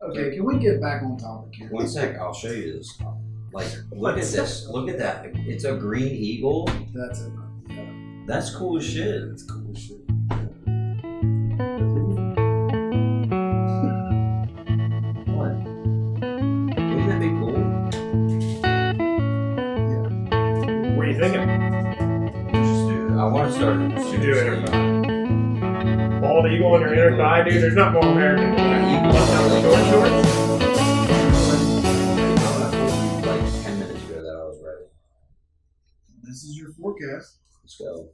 Okay, can we get back on topic here? One sec, I'll show you this. Like, look at this. Look at that. It's a green eagle. That's it. Yeah, That's cool as shit. it's cool as shit. What? Wouldn't that be cool? What are you thinking? Just do it. I want to start. Should do it. Bald eagle on your inner thigh, dude. There's not more American than that. Short shorts. Like 10 minutes ago that I was ready. This is your forecast. Let's go.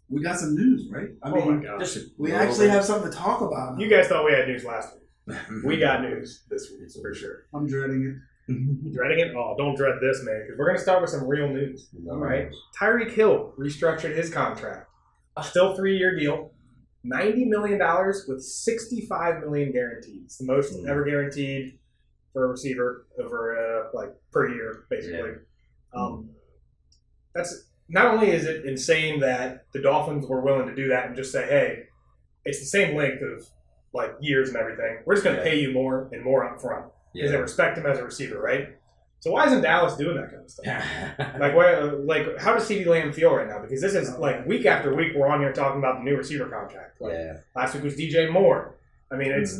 We got some news, right? I Oh mean, my gosh. we actually have something to talk about. You guys thought we had news last week. We got news this week for sure. I'm dreading it. Dreading it? Oh, don't dread this, man, because we're going to start with some real news. No. All right. Tyreek Hill restructured his contract. Still 3-year deal. $90 million with $65 million guaranteed. It's the most ever guaranteed for a receiver over per year, basically. That's not only is it insane that the Dolphins were willing to do that and just say, hey, it's the same length of years and everything. We're just going to pay you more and more up front because they respect him as a receiver, right? So why isn't Dallas doing that kind of stuff? How does CeeDee Lamb feel right now? Because this is week after week we're on here talking about the new receiver contract. Last week was DJ Moore. I mean, it's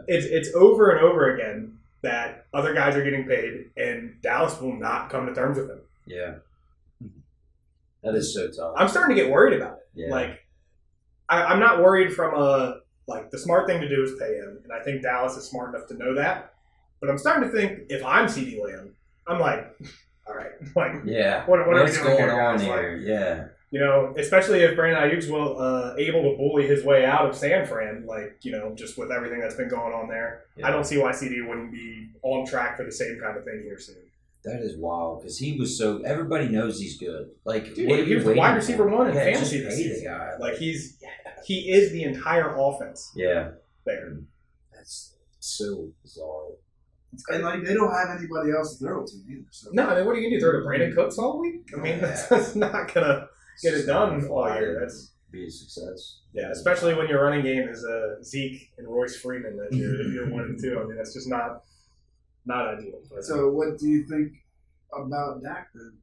it's over and over again that other guys are getting paid and Dallas will not come to terms with him. Yeah. That is so tough. I'm starting to get worried about it. Yeah. I'm not worried from the smart thing to do is pay him, and I think Dallas is smart enough to know that. But I'm starting to think if I'm CeeDee Lamb, I'm like, all right, what are we What's doing going here, on guys? here? Especially if Brandon Ayuk's able to bully his way out of San Fran, just with everything that's been going on there. I don't see why CD wouldn't be on track for the same kind of thing here soon. That is wild because he was so. Everybody knows he's good. Dude, he was the wide receiver one in fantasy this season. guy. He is the entire offense. Yeah, there. That's so bizarre. And they don't have anybody else to throw to either. So. No, I mean, what are you gonna do? Throw to Brandon Cooks all week? I mean, that's not gonna get it done all year. That's be a success. Yeah, especially when your running game is Zeke and Royce Freeman that you're 1 and 2. I mean, that's just not ideal. So, what do you think about Dak then?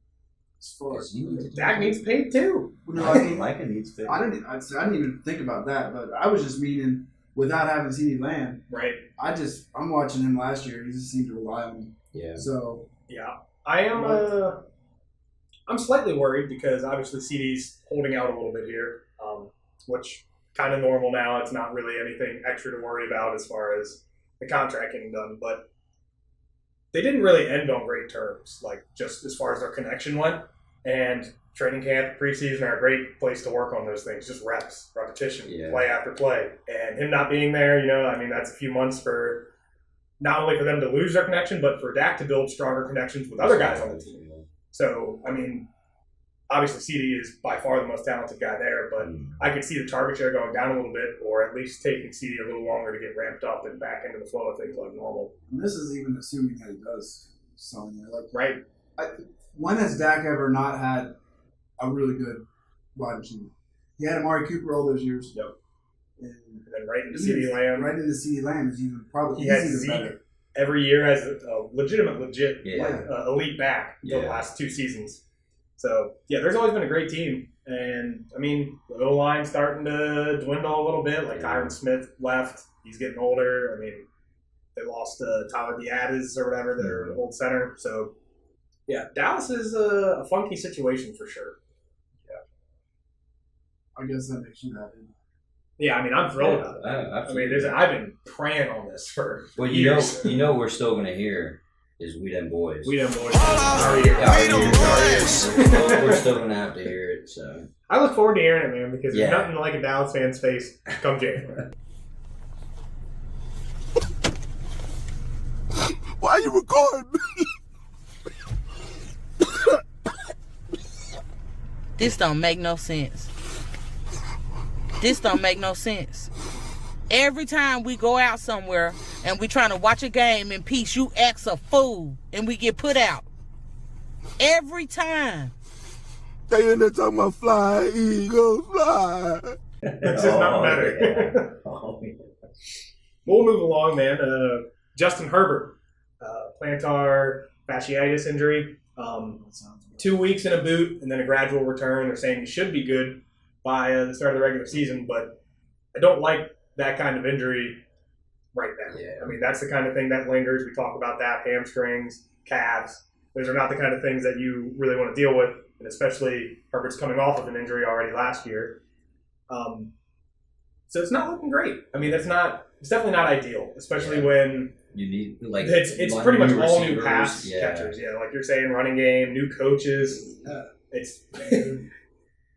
As far as Dak needs paid too. No, I mean, Micah needs paid. I didn't even think about that, but I was just meaning without having CeeDee Lamb. Right. I'm watching him last year. He just seemed to rely on him. Yeah. So. Yeah, I am. I'm slightly worried because obviously CD's holding out a little bit here, which kind of normal now. It's not really anything extra to worry about as far as the contract getting done, but they didn't really end on great terms, just as far as their connection went. And training camp, preseason are a great place to work on those things. Just reps, repetition, play after play. And him not being there, that's a few months for not only for them to lose their connection, but for Dak to build stronger connections with other guys on the team. So, obviously CD is by far the most talented guy there, but I could see the target share going down a little bit, or at least taking CD a little longer to get ramped up and back into the flow of things like normal. And this is even assuming that he does something there. Right. When has Dak ever not had a really good wide receiver? He had Amari Cooper all those years. Yep. And then right into CD Lamb. Right into CD Lamb is even probably he had Zeke better. Every year as a legit elite back for the last 2 seasons. So, there's always been a great team. And, the O-line's starting to dwindle a little bit. Tyron Smith left. He's getting older. They lost Tyler Biadasz or whatever, their old center. So, Dallas is a funky situation for sure. Yeah. I guess that makes you happy. Yeah, I'm thrilled about it. I've been praying on this for years. We're still going to hear is We Them Boys. We Them Boys. We're still going to have to hear it. So I look forward to hearing it, man, because there's nothing like a Dallas fan's face come January. Why are you recording me? This don't make no sense. Every time we go out somewhere and we trying to watch a game in peace, you act a fool and we get put out. Every time. They in there talking about fly, eagles, fly. It's just not better. We'll move along, man. Justin Herbert, plantar fasciitis injury. 2 weeks in a boot and then a gradual return. They're saying he should be good by the start of the regular season, but I don't like that kind of injury right now. Yeah. I mean, that's the kind of thing that lingers. We talk about that, hamstrings, calves. Those are not the kind of things that you really want to deal with, and especially Herbert's coming off of an injury already last year. So it's not looking great. I mean, it's definitely not ideal, especially when You need like it's pretty much all new receivers, pass catchers. Yeah, like you're saying, running game, new coaches. It's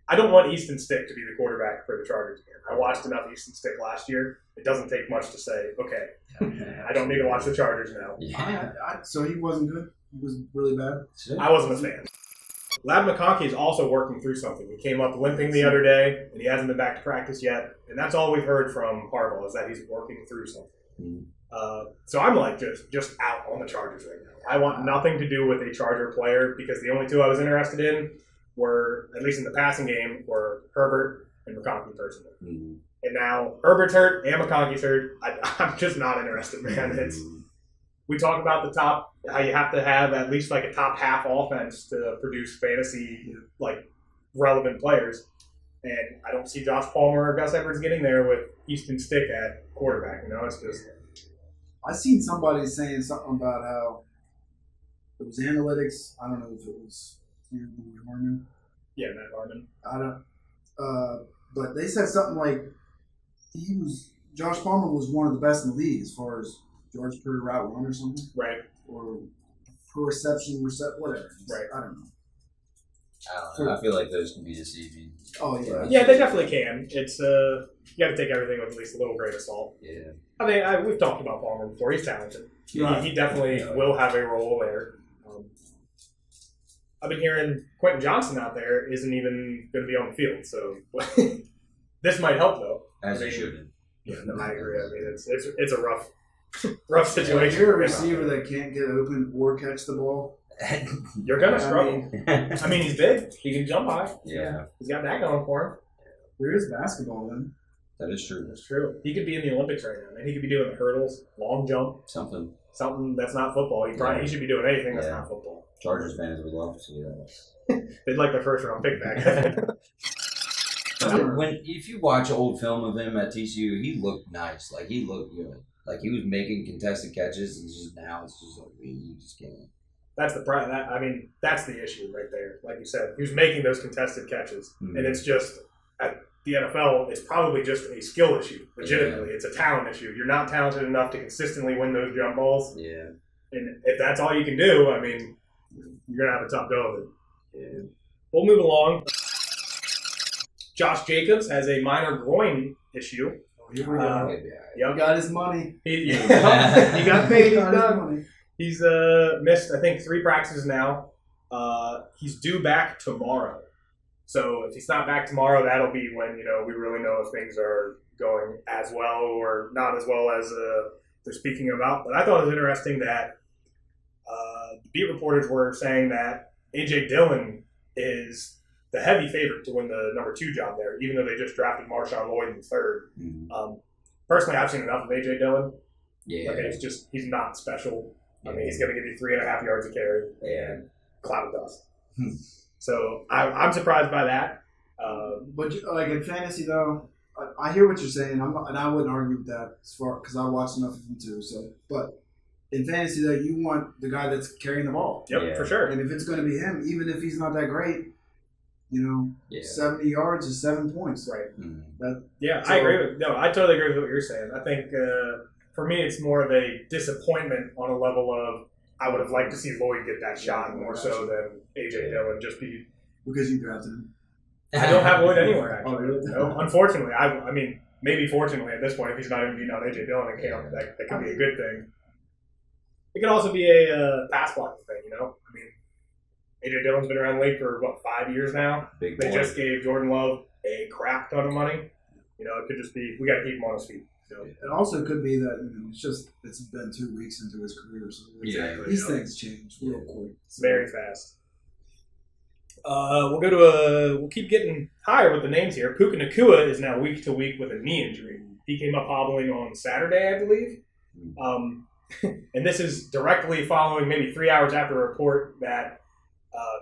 I don't want Easton Stick to be the quarterback for the Chargers again. I watched enough Easton Stick last year. It doesn't take much to say, okay, I don't need to watch the Chargers now. Yeah. So he wasn't good. He was really bad. I wasn't a fan. Lab McConkey is also working through something. He came up limping the other day, and he hasn't been back to practice yet. And that's all we've heard from Harbaugh is that he's working through something. So I'm like just out on the Chargers right now. I want nothing to do with a Charger player because the only two I was interested in were, at least in the passing game, were Herbert and McConkey personally. And now Herbert's hurt and McConkey's hurt. I'm just not interested, man. We talk about the top, how you have to have at least like a top half offense to produce fantasy like relevant players. And I don't see Josh Palmer or Gus Edwards getting there with Easton Stick at quarterback. You know, it's just. I seen somebody saying something about how it was analytics. I don't know if it was Harmon. Yeah, Matt Harmon. I don't. But they said something like Josh Palmer was one of the best in the league as far as yards per route run or something. Right. Or per reception, whatever. Right. I don't know. I don't know. I feel like those can be deceiving. Oh yeah. Yeah, they definitely can. It's you got to take everything with at least a little grain of salt. Yeah. I mean, we've talked about Palmer before. He's talented. Right. He definitely will have a role there. I've been hearing Quentin Johnson out there isn't even going to be on the field, so this might help though. As it shouldn't. Yeah, no, I agree. I mean, it's a rough If situation. you're a receiver that can't get open or catch the ball, You're gonna I struggle. I mean, he's big. He can jump high. Yeah, He's got that going for him. there is basketball then. that is true. That's true. He could be in the Olympics right now, man. He could be doing the hurdles, long jump, Something something that's not football. He should be doing anything that's not football. Chargers fans would love to see that. They'd like their first round pick back. If you watch old film of him at TCU, he looked nice. Like he looked good. Like he was making contested catches, and just now it's just like you just can't. That's the problem. I mean, that's the issue right there. Like you said, he was making those contested catches, and it's just at the NFL. It's probably just a skill issue. Legitimately, it's a talent issue. You're not talented enough to consistently win those jump balls. Yeah. And if that's all you can do, I mean, you're gonna have a tough go of it. Yeah. We'll move along. Josh Jacobs has a minor groin issue. Here we go. He Yep. got his money. He got paid. He's He got his done. money. He's missed, I think, 3 practices now. He's due back tomorrow. So if he's not back tomorrow, that'll be when we really know if things are going as well or not as well as they're speaking about. But I thought it was interesting that the beat reporters were saying that A.J. Dillon is the heavy favorite to win the number 2 job there, even though they just drafted Marshawn Lloyd in 3rd. Personally, I've seen enough of A.J. Dillon. Yeah. Like, he's not special. I mean, he's going to give you 3.5 yards a carry and cloud of dust. So I'm surprised by that. But like in fantasy though, I hear what you're saying. And I wouldn't argue with that as far because I watched enough of him too. So, but in fantasy though, you want the guy that's carrying the ball. Yep, for sure. And if it's going to be him, even if he's not that great, 70 yards is 7 points. Right. So, I agree with. No, I totally agree with what you're saying. I think for me, it's more of a disappointment on a level of I would have liked to see Lloyd get that shot more so than A.J. Dillon just be. Because you drafted him. I don't have Lloyd anywhere, actually. Oh, really? No, unfortunately. I mean, maybe fortunately at this point, if he's not even beating out A.J. Dillon in camp, that could be a good thing. It could also be a pass blocking thing, I mean, A.J. Dillon's been around the league for, 5 years now? Big They boy. just gave Jordan Love a crap ton of money. It could just be, we got to keep him on his feet. So. It also could be that it's been 2 weeks into his career, so these things change real quick. So. Very fast. We'll keep getting higher with the names here. Puka Nacua is now week to week with a knee injury. He came up hobbling on Saturday, I believe. And this is directly following maybe 3 hours after a report that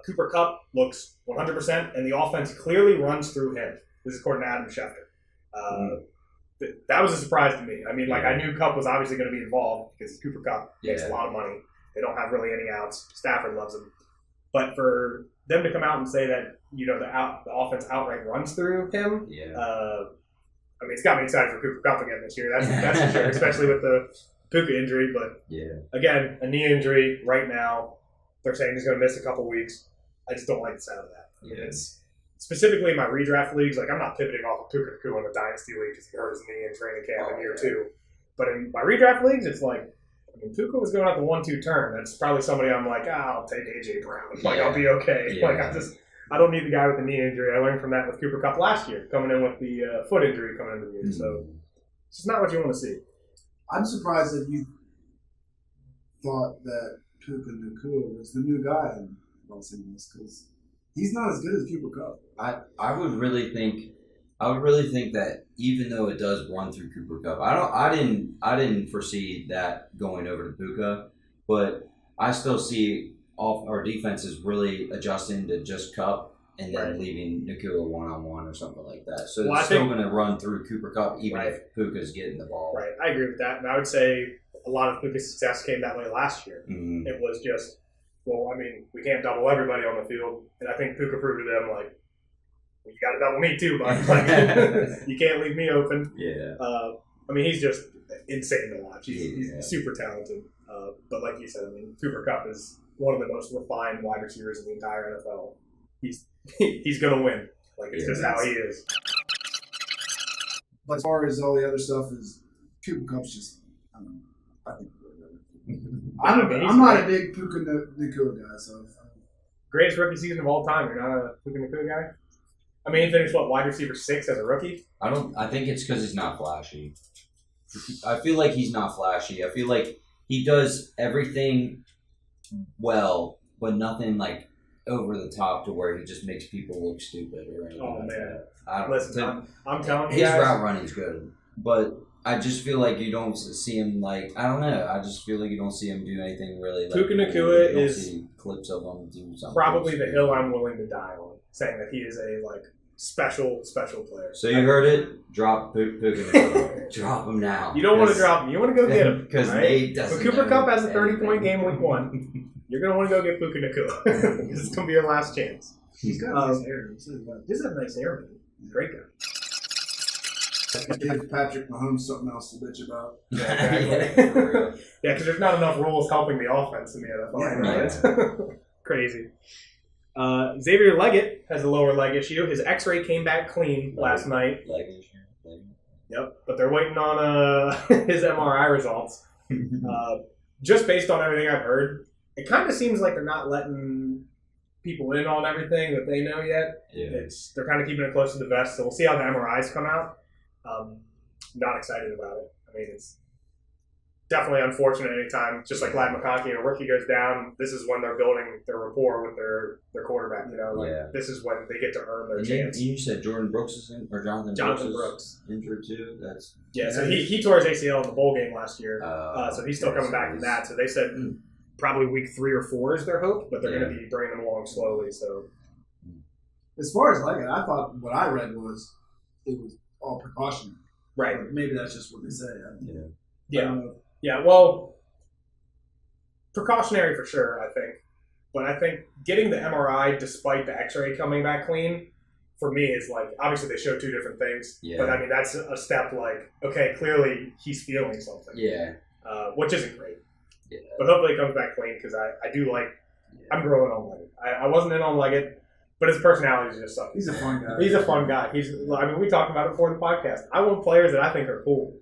Cooper Kupp looks 100% and the offense clearly runs through him. This is according to Adam Schefter. That was a surprise to me. I mean, like, I knew Kupp was obviously going to be involved because Cooper Kupp makes a lot of money. They don't have really any outs. Stafford loves him. But for them to come out and say that, the offense outright runs through him, I mean, it's got me excited for Cooper Kupp again this year. That's for sure, especially with the Puka injury. But, again, a knee injury right now. They're saying he's going to miss a couple weeks. I just don't like the sound of that. I mean, it's specifically in my redraft leagues. Like, I'm not pivoting off of Puka Nacua in the Dynasty League because he hurt his knee in training camp in year 2. But in my redraft leagues, it's like, I mean, Puka was going out the 1-2 turn. That's probably somebody I'm like, I'll take A.J. Brown. Like, I'll be okay. Yeah. Like, I don't need the guy with the knee injury. I learned from that with Cooper Kupp last year, coming in with the foot injury coming into the year. So it's just not what you want to see. I'm surprised that you thought that Puka Nacua was the new guy in Los Angeles because he's not as good as Cooper Kupp. I would really think that even though it does run through Cooper Kupp, I didn't foresee that going over to Puka, but I still see our defense is really adjusting to just Kupp and then leaving Nacua one-on-one or something like that. So it's still going to run through Cooper Kupp even if Puka's getting the ball. Right, I agree with that. And I would say a lot of Puka's success came that way last year. Mm-hmm. It was just, we can't double everybody on the field. And I think Puka proved to them, like, you got to double me too, bud. Like, you can't leave me open. Yeah. He's just insane to watch. He's super talented. But like you said, Cooper Kupp is one of the most refined wide receivers in the entire NFL. He's going to win. Like, it's just how he is. But as far as all the other stuff is, Cooper Kupp's just, I don't know. I think I'm not a big Puka Nacua guy, so. Greatest rookie season of all time. You're not a Puka Nacua guy? He finished, wide receiver 6 as a rookie? I think it's because he's not flashy. I feel like he's not flashy. I feel like he does everything well, but nothing, like, over the top to where he just makes people look stupid or anything. Oh, man. Listen, I'm telling you his guys. route running's good, but I just feel like you don't see him, like, I don't know. I just feel like you don't see him do anything really. Like, Puka Nacua is see clips of him do something. Probably the hill I'm willing to die on, saying that he is a, special player. So you heard it. Drop Puka Nacua. Drop him now. You don't want to drop him. You want to go get him. Because right? Nate doesn't. When Cooper Kupp has a 30-point game week 1, you're going to want to go get Puka Nacua. This is going to be your last chance. He's got nice hair. This is a nice hair, man. He's a great guy. Give Patrick Mahomes something else to bitch about. Yeah, because there's not enough rules helping the offense in the NFL. Right? Crazy. Xavier Leggett has a lower leg issue. His X-ray came back clean last night. Leg issue. Yep, but they're waiting on his MRI results. Just based on everything I've heard, it kind of seems like they're not letting people in on everything that they know yet. Yeah. They're kind of keeping it close to the vest, so we'll see how the MRIs come out. Not excited about it. It's definitely unfortunate anytime, just like Ladd McConkey, a rookie goes down, this is when they're building their rapport with their quarterback. This is when they get to earn their chance. You said Jordan Brooks is in, or Jonathan Brooks injured too? So he tore his ACL in the bowl game last year, so he's still coming back from that. So they said probably week 3 or 4 is their hope, but they're going to be bringing them along slowly. So as far as Leggett, I thought what I read was it was all precautionary. Right. But maybe that's just what they say. Yeah, well, precautionary for sure, I think. But I think getting the MRI despite the X-ray coming back clean, for me, is obviously they show 2 different things. Yeah. But, that's a step okay, clearly he's feeling something. Yeah. Which isn't great. Yeah. But hopefully it comes back clean because I do I'm growing on Leggett. I wasn't in on Leggett, but his personality is just something. He's a fun guy. He's a fun guy. We talked about it before the podcast. I want players that I think are cool.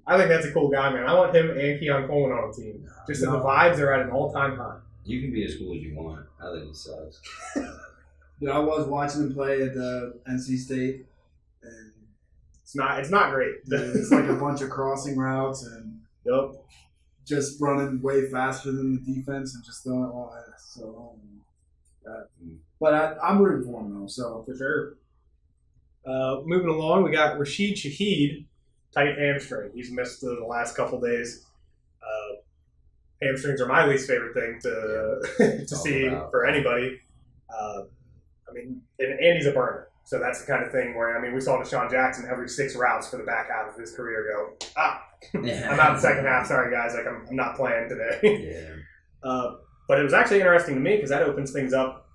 I think that's a cool guy, man. I want him and Keon Coleman on a team. Just the vibes are at an all-time high. You can be as cool as you want. I think he sucks. I was watching him play at NC State, and it's not great. It's like a bunch of crossing routes and just running way faster than the defense and just throwing it wide. So, but I'm rooting for him though. So for sure. Moving along, we got Rashid Shaheed, tight hamstring. He's missed the last couple days. Hamstrings are my least favorite thing to see about. for anybody. I mean, and Andy's a burner. So that's the kind of thing where, I mean, we saw Deshaun Jackson every 6 routes for the back half of his career go, I'm out the second half. Sorry, guys. Like, I'm not playing today. Yeah. But it was actually interesting to me because that opens things up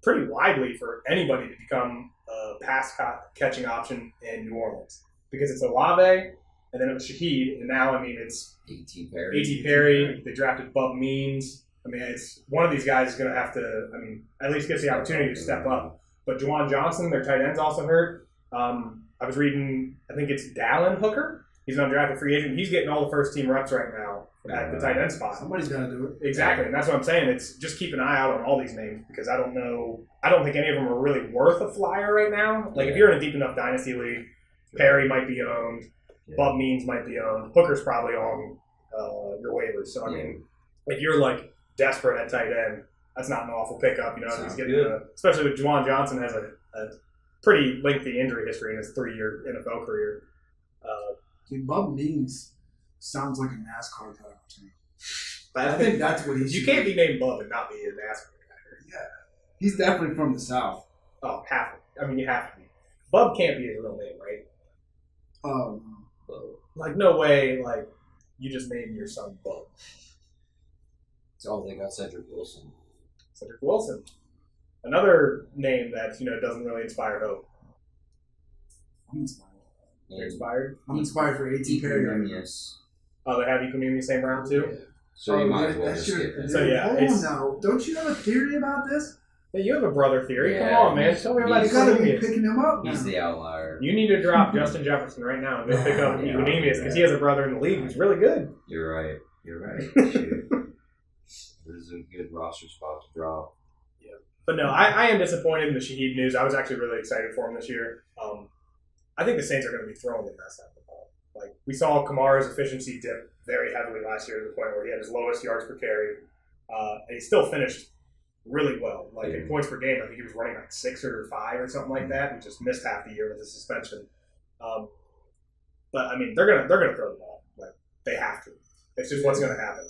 pretty widely for anybody to become a pass catching option in New Orleans. Because it's Olave, and then it was Shaheed, and now, I mean, it's A.T. Perry. A.T. Perry. They drafted Bub Means. I mean, it's one of these guys is going to have to, I mean, at least get the opportunity to step up. But Juwan Johnson, their tight end's also hurt. I was reading, I think it's Dallin Hooker. He's an undrafted free agent. He's getting all the first-team reps right now at the tight end spot. Somebody's got to do it. Exactly, and that's what I'm saying. It's just keep an eye out on all these names because I don't know. I don't think any of them are really worth a flyer right now. Like if you're in a deep enough dynasty league, Perry might be owned, Bub Means might be owned, Hooker's probably on your waivers. So I mean, if you're like desperate at tight end, that's not an awful pickup. You know, if he's getting especially with Juwan Johnson has a pretty lengthy injury history in his 3-year NFL career. Dude, Bub Means sounds like a NASCAR driver to me. I think that's what he's. You can't be named Bub and not be a NASCAR driver. Yeah, he's definitely from the South. Oh, I mean, you have to be. Bub can't be his real name, right? Like, no way, like, you just named your son Bub. Oh, they got Cedric Wilson. Cedric Wilson. Another name that, you know, doesn't really inspire hope. I'm inspired. You're inspired? I'm inspired for A.T. Perry. Yes. Oh, they have Equinemi in the same round, too? Yeah. So you might as well just skip it. So, yeah, hold on now. Don't you have a theory about this? Hey, you have a brother theory. Yeah, Come on, man. Tell me about You got to be Equinemius. picking him up. He's now. the outlier. You need to drop Justin Jefferson right now and go pick up Yeah, Equinemius because he has a brother in the league who's really good. You're right. Shoot. This is a good roster spot to drop. But no, I am disappointed in the Shaheed news. I was actually really excited for him this year. I think the Saints are going to be throwing the mess out of the ball. Like, we saw Kamara's efficiency dip very heavily last year to the point where he had his lowest yards per carry. And he still finished really well. Like, in points per game, I think he was running like 6 or 5 or something like that. He just missed half the year with the suspension. But, I mean, they're gonna throw the ball. Like, they have to. It's just what's going to happen.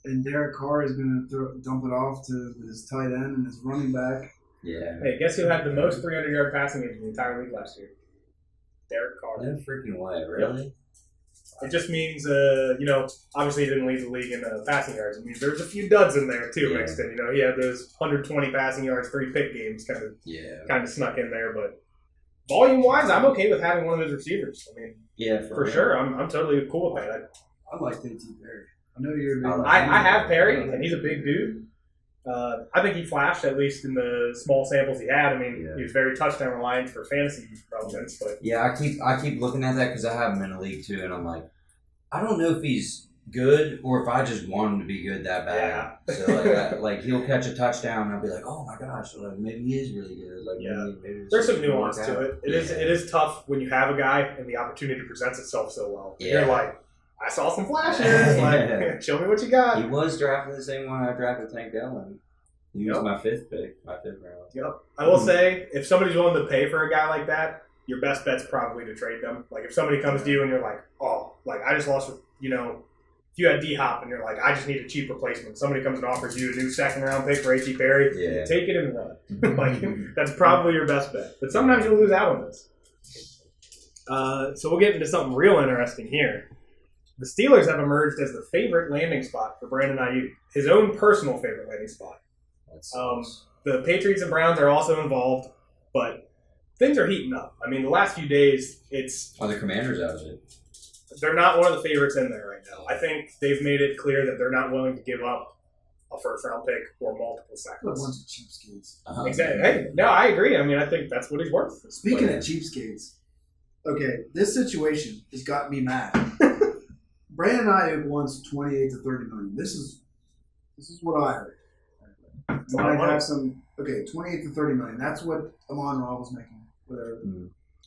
And Derek Carr is going to dump it off to his tight end and his running back. Yeah. Hey, guess who had the most 300-yard passing games in the entire league last year? Derek Carr. No freaking way, really? It just means, you know, obviously he didn't lead the league in passing yards. It means there's a few duds in there, too, mixed in. You know, he had those 120 passing yards, 3 pick games kind of snuck in there. But volume-wise, I'm okay with having one of those receivers. I mean, for sure. I'm totally cool with that. I like A.T. Perry. I know you're a big I have Perry, and he's a big dude. I think he flashed, at least in the small samples he had. I mean, he was very touchdown reliant for fantasy relevance. But I keep looking at that because I have him in a league too, and I'm like, I don't know if he's good or if I just want him to be good that bad. Yeah. So like he'll catch a touchdown, and I'll be like, oh my gosh, like, maybe he is really good. Like maybe there's some nuance to it. It is tough when you have a guy and the opportunity presents itself so well. Yeah. You're like, I saw some flashes. Like, show me what you got. He was drafted the same one I drafted Tank Dillon. He was my 5th pick, my 5th round. Yep. I will say, if somebody's willing to pay for a guy like that, your best bet's probably to trade them. Like, if somebody comes to you and you're like, oh, like, I just lost, you know, if you had D-Hop and you're like, I just need a cheap replacement. Somebody comes and offers you a new 2nd-round pick for A.T. Perry. Take it and run. Like, that's probably your best bet. But sometimes you'll lose out on this. So we'll get into something real interesting here. The Steelers have emerged as the favorite landing spot for Brandon Ayuk, his own personal favorite landing spot. The Patriots and Browns are also involved, but things are heating up. I mean, the last few days, Are the Commanders out of it? They're not one of the favorites in there right now. I think they've made it clear that they're not willing to give up a first-round pick or multiple A bunch seconds. of cheapskates. Exactly. Hey, no, I agree. I mean, I think that's what he's worth. Speaking of cheapskates, okay, this situation has got me mad. Brandon Ayuk wants 28 to 30 million. This is what I heard. Might have some 28 to 30 million. That's what Amon Ra was making. Whatever.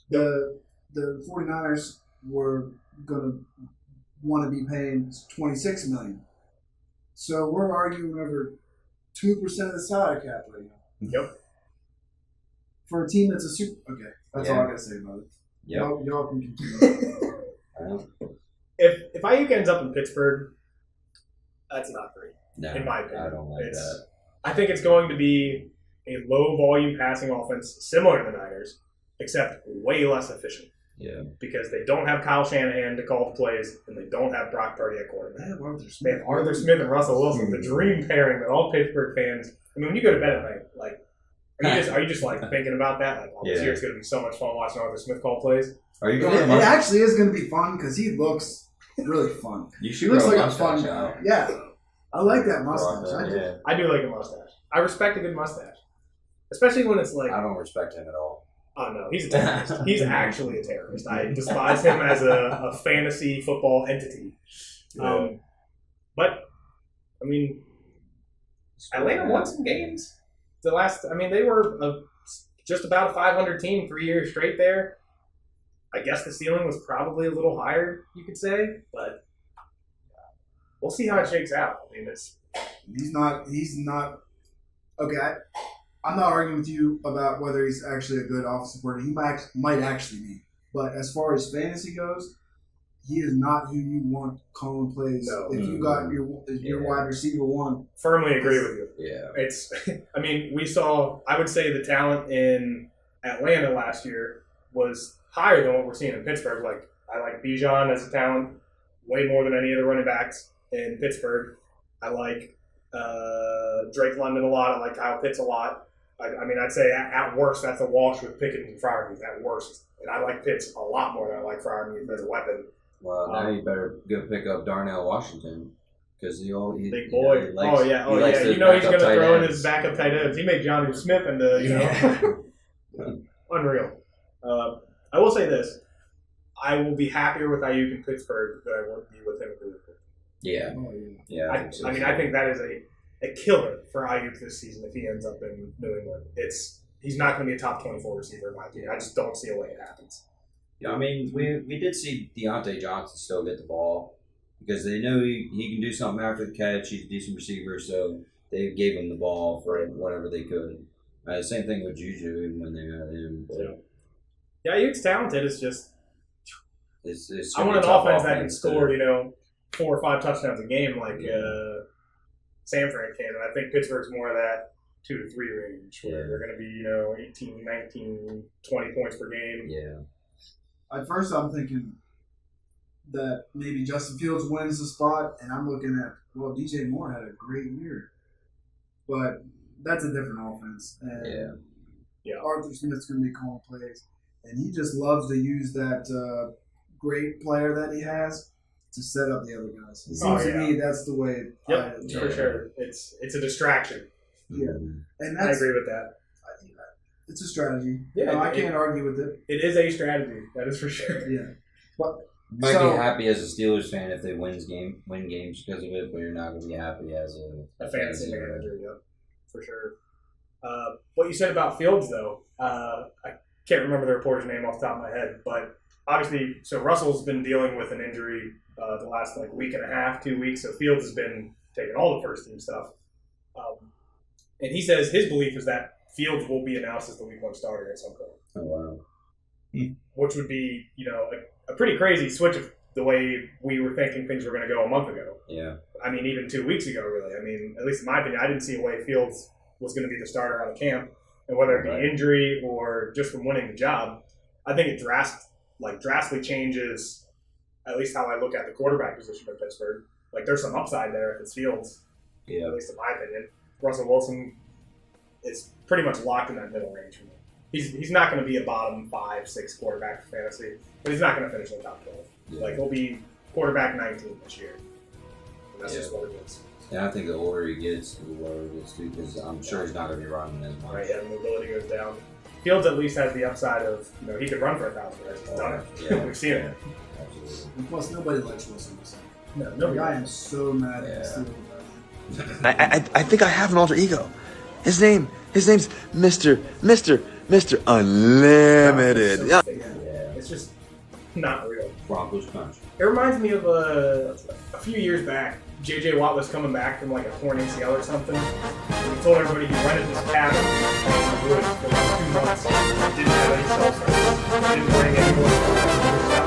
The 49ers were gonna want to be paying 26 million. So we're arguing over 2% of the salary cap right now. Yep. For a team that's a super. Okay, that's all I gotta say about it. Yep. Y'all can continue. If Ayuk ends up in Pittsburgh, that's not great. No, In my opinion. I don't like that. I think it's going to be a low volume passing offense similar to the Niners, except way less efficient. Yeah. Because they don't have Kyle Shanahan to call the plays, and they don't have Brock Purdy at quarterback. They have Arthur They Smith. have Arthur Smith and Russell Wilson, the dream pairing that all Pittsburgh fans. I mean, when you go to bed at night, like, are you just like thinking about that? Like, oh, this Yeah. year's going to be so much fun watching Arthur Smith call plays. Are you It, going to it actually is going to be fun because he looks really fun. You He should looks grow like a a fun mustache guy. out. Yeah, I like that mustache. I do. Yeah. I do like a mustache. I respect a good mustache, especially when it's like, I don't respect him at all. oh no, he's a terrorist. He's actually a terrorist. I despise him as a fantasy football entity. But I mean, Atlanta won some games. They were just about a 500 team 3 years straight there. I guess the ceiling was probably a little higher, you could say, but we'll see how it shakes out. I mean, He's not. Okay, I'm not arguing with you about whether he's actually a good offensive coordinator. He might actually be. But as far as fantasy goes, he is not who you want calling plays. No. If you got your wide receiver one. firmly agree with you. Yeah. I would say the talent in Atlanta last year was higher than what we're seeing in Pittsburgh. Like, I like Bijan as a talent way more than any of the running backs in Pittsburgh. I like Drake London a lot. I like Kyle Pitts a lot. I'd say at worst that's a wash with Pickett and Freiermuth at worst. And I like Pitts a lot more than I like Freiermuth as a weapon. Well, now you better go pick up Darnell Washington because he Big boy. he likes, he he likes You those know he's backup going to tight throw in ends. his backup tight ends. He made Johnny Smith into, unreal. I will say this. I will be happier with Ayuk in Pittsburgh than I would be with him in Cleveland. Yeah. Oh, yeah. Yeah. I think that is a killer for Ayuk this season if he ends up in New England. He's not going to be a top 24 receiver in my opinion. I just don't see a way it happens. Yeah, I mean, we did see Deontay Johnson still get the ball because they know he can do something after the catch. He's a decent receiver, so they gave him the ball for whatever they could. Same thing with Juju even when they had him. But Yeah, Ayuk's talented. It's just it's I want an offense that can score, 4 or 5 touchdowns a game like San Fran can. And I think Pittsburgh's more of that 2 to 3 range where they're going to be, 18, 19, 20 points per game. Yeah. At first, I'm thinking that maybe Justin Fields wins the spot, and I'm looking at, DJ Moore had a great year. But that's a different offense. And Arthur Smith's going to be calling plays. And he just loves to use that great player that he has to set up the other guys. It seems to me that's the way. Yep, for sure. It's a distraction. Yeah. And I that's, agree with that. it's a strategy. Yeah, I can't argue with it. It is a strategy. That is for sure. Yeah. Might So- be happy as a Steelers fan if they win games because of it, but you're not going to be happy as A fantasy manager, yep, for sure. What you said about Fields, though, I can't remember the reporter's name off the top of my head, but obviously, so Russell's been dealing with an injury the last week and a half, 2 weeks, so Fields has been taking all the first team stuff. And he says his belief is that Fields will be announced as the week 1 starter at some point. Oh, wow. Which would be, a pretty crazy switch of the way we were thinking things were going to go a month ago. Yeah. I mean, even 2 weeks ago, really. I mean, at least in my opinion, I didn't see a way Fields was going to be the starter out of camp. And whether it be injury or just from winning the job, I think it drastically changes at least how I look at the quarterback position in Pittsburgh. There's some upside there if it's Fields, at least in my opinion. Russell Wilson is pretty much locked in that middle range for me. He's not going to be a bottom 5, 6 quarterback for fantasy, but he's not going to finish in the top 12. Yeah. He'll be quarterback 19 this year. And that's just what it is. And I think the older he gets, the lower he gets too, because I'm sure he's not going to be running as much. Right, yeah, the mobility goes down. Fields at least has the upside of, he could run for 1,000 yards. He's done it. Yeah. We've seen it. Absolutely. And plus, nobody likes Wilson. No, Like, I am so mad at the Steelers. I think I have an alter ego. His name's Mr. Unlimited. Yeah. It's just not real. Broncos punch. It reminds me of a few years back. J.J. Watt was coming back from a torn ACL or something. And he told everybody he rented this cabin in the woods for 2 months. Didn't have any cell service. Didn't bring any more.